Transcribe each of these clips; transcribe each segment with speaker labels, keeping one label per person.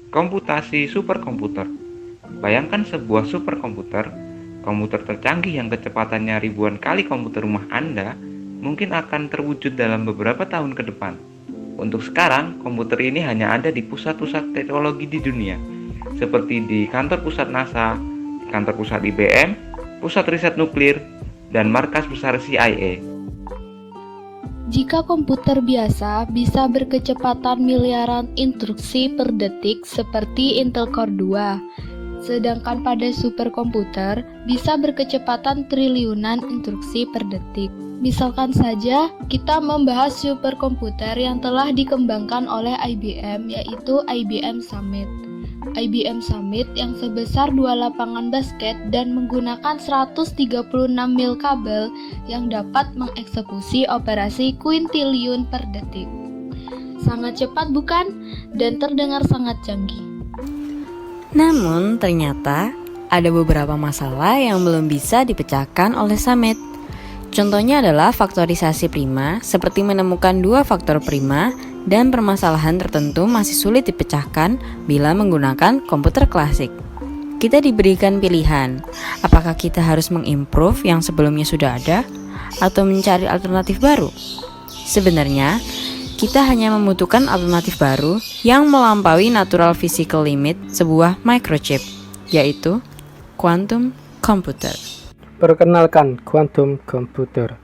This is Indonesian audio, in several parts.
Speaker 1: Komputasi superkomputer. Bayangkan sebuah superkomputer, komputer tercanggih yang kecepatannya ribuan kali komputer rumah Anda, mungkin akan terwujud dalam beberapa tahun ke depan. Untuk sekarang, komputer ini hanya ada di pusat-pusat teknologi di dunia, seperti di kantor pusat NASA, di kantor pusat IBM, pusat riset nuklir, dan markas besar CIA.
Speaker 2: Jika komputer biasa bisa berkecepatan miliaran instruksi per detik seperti Intel Core 2, sedangkan pada superkomputer bisa berkecepatan triliunan instruksi per detik. Misalkan saja kita membahas superkomputer yang telah dikembangkan oleh IBM, yaitu IBM Summit. IBM Summit yang sebesar 2 lapangan basket dan menggunakan 136 mil kabel yang dapat mengeksekusi operasi kuintiliyun per detik. Sangat cepat bukan? Dan terdengar sangat canggih.
Speaker 3: Namun ternyata ada beberapa masalah yang belum bisa dipecahkan oleh Summit. Contohnya adalah faktorisasi prima, seperti menemukan dua faktor prima, dan permasalahan tertentu masih sulit dipecahkan bila menggunakan komputer klasik. Kita diberikan pilihan, apakah kita harus mengimprove yang sebelumnya sudah ada, atau mencari alternatif baru? Sebenarnya, kita hanya membutuhkan alternatif baru yang melampaui natural physical limit sebuah microchip, yaitu quantum computer.
Speaker 4: Perkenalkan quantum computer,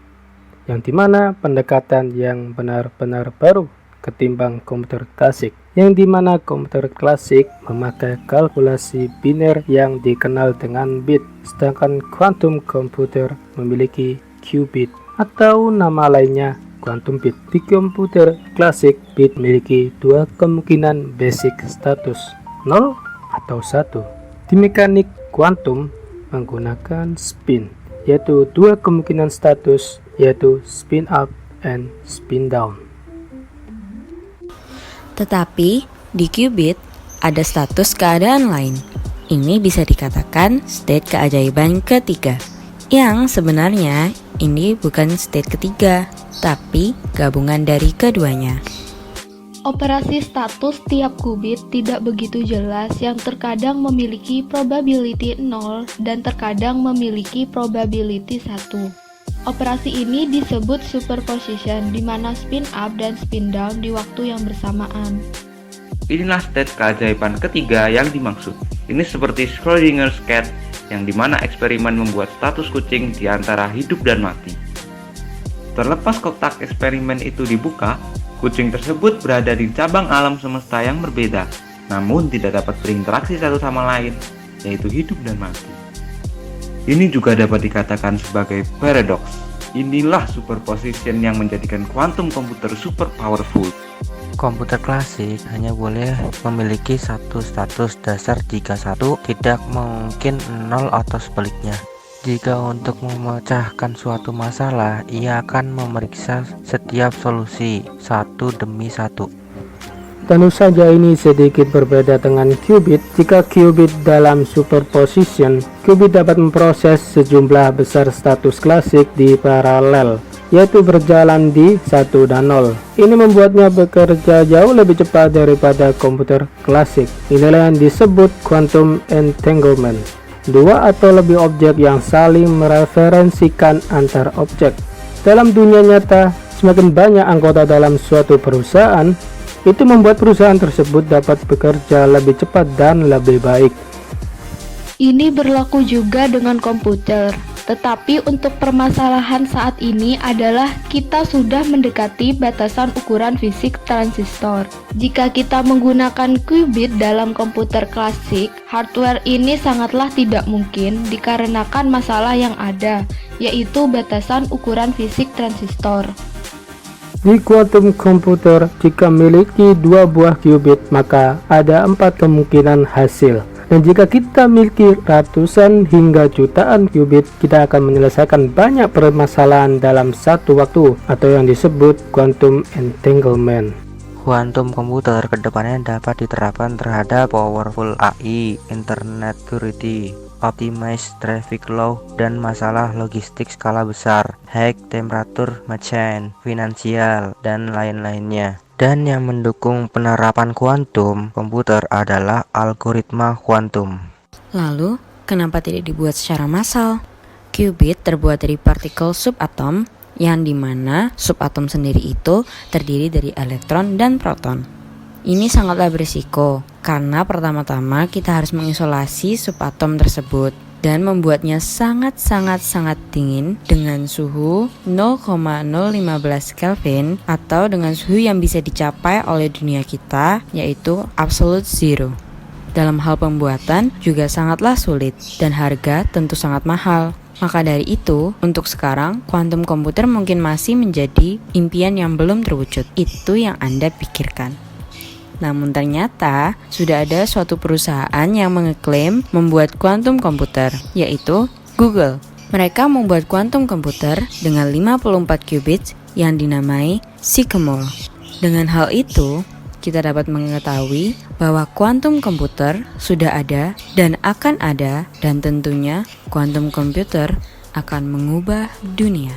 Speaker 4: yang dimana pendekatan yang benar-benar baru ketimbang komputer klasik, yang dimana komputer klasik memakai kalkulasi biner yang dikenal dengan bit, sedangkan quantum computer memiliki qubit atau nama lainnya quantum bit. Di komputer klasik, bit memiliki dua kemungkinan basic status, 0 atau 1. Di mekanik kuantum menggunakan spin, yaitu dua kemungkinan status, yaitu spin up and spin down.
Speaker 3: Tetapi di qubit ada status keadaan lain. Ini bisa dikatakan state keajaiban ketiga, yang sebenarnya ini bukan state ketiga, tapi gabungan dari keduanya.
Speaker 2: Operasi status tiap qubit tidak begitu jelas, yang terkadang memiliki probability 0 dan terkadang memiliki probability 1. Operasi ini disebut superposition, di mana spin up dan spin down di waktu yang bersamaan.
Speaker 1: Inilah state keajaiban ketiga yang dimaksud. Ini seperti Schrödinger's cat, yang dimana eksperimen membuat status kucing di antara hidup dan mati. Terlepas kotak eksperimen itu dibuka, kucing tersebut berada di cabang alam semesta yang berbeda, namun tidak dapat berinteraksi satu sama lain, yaitu hidup dan mati. Ini juga dapat dikatakan sebagai paradox. Inilah superposition yang menjadikan quantum komputer super powerful.
Speaker 5: Komputer klasik hanya boleh memiliki satu status dasar jika satu, tidak mungkin 0 atau sebaliknya. Jika untuk memecahkan suatu masalah, ia akan memeriksa setiap solusi satu demi satu.
Speaker 4: Tentu saja ini sedikit berbeda dengan qubit. Jika qubit dalam superposition, qubit dapat memproses sejumlah besar status klasik di paralel, yaitu berjalan di 1 dan 0. Ini membuatnya bekerja jauh lebih cepat daripada komputer klasik. Inilah yang disebut quantum entanglement. Dua atau lebih objek yang saling mereferensikan antar objek. Dalam dunia nyata, semakin banyak anggota dalam suatu perusahaan, itu membuat perusahaan tersebut dapat bekerja lebih cepat dan lebih baik.
Speaker 2: Ini berlaku juga dengan komputer. Tetapi untuk permasalahan saat ini adalah kita sudah mendekati batasan ukuran fisik transistor. Jika kita menggunakan qubit dalam komputer klasik, hardware ini sangatlah tidak mungkin dikarenakan masalah yang ada, yaitu batasan ukuran fisik transistor.
Speaker 4: Di quantum computer, jika memiliki dua buah qubit, maka ada 4 kemungkinan hasil. Dan jika kita memiliki ratusan hingga jutaan qubit, kita akan menyelesaikan banyak permasalahan dalam satu waktu, atau yang disebut quantum entanglement.
Speaker 5: Quantum komputer kedepannya dapat diterapkan terhadap powerful AI, internet security, optimize traffic law, dan masalah logistik skala besar, high temperature machine, finansial, dan lain-lainnya. Dan yang mendukung penerapan kuantum komputer adalah algoritma kuantum.
Speaker 3: Lalu, kenapa tidak dibuat secara massal? Qubit terbuat dari partikel subatom, yang dimana subatom sendiri itu terdiri dari elektron dan proton. Ini sangatlah berisiko, karena pertama-tama kita harus mengisolasi subatom tersebut dan membuatnya sangat dingin dengan suhu 0,015 Kelvin atau dengan suhu yang bisa dicapai oleh dunia kita, yaitu absolute zero. Dalam hal pembuatan juga sangatlah sulit dan harga tentu sangat mahal. Maka dari itu, untuk sekarang, kuantum komputer mungkin masih menjadi impian yang belum terwujud. Itu yang Anda pikirkan. Namun ternyata, sudah ada suatu perusahaan yang mengeklaim membuat kuantum komputer, yaitu Google. Mereka membuat kuantum komputer dengan 54 qubits yang dinamai Sycamore. Dengan hal itu, kita dapat mengetahui bahwa kuantum komputer sudah ada dan akan ada, dan tentunya kuantum komputer akan mengubah dunia.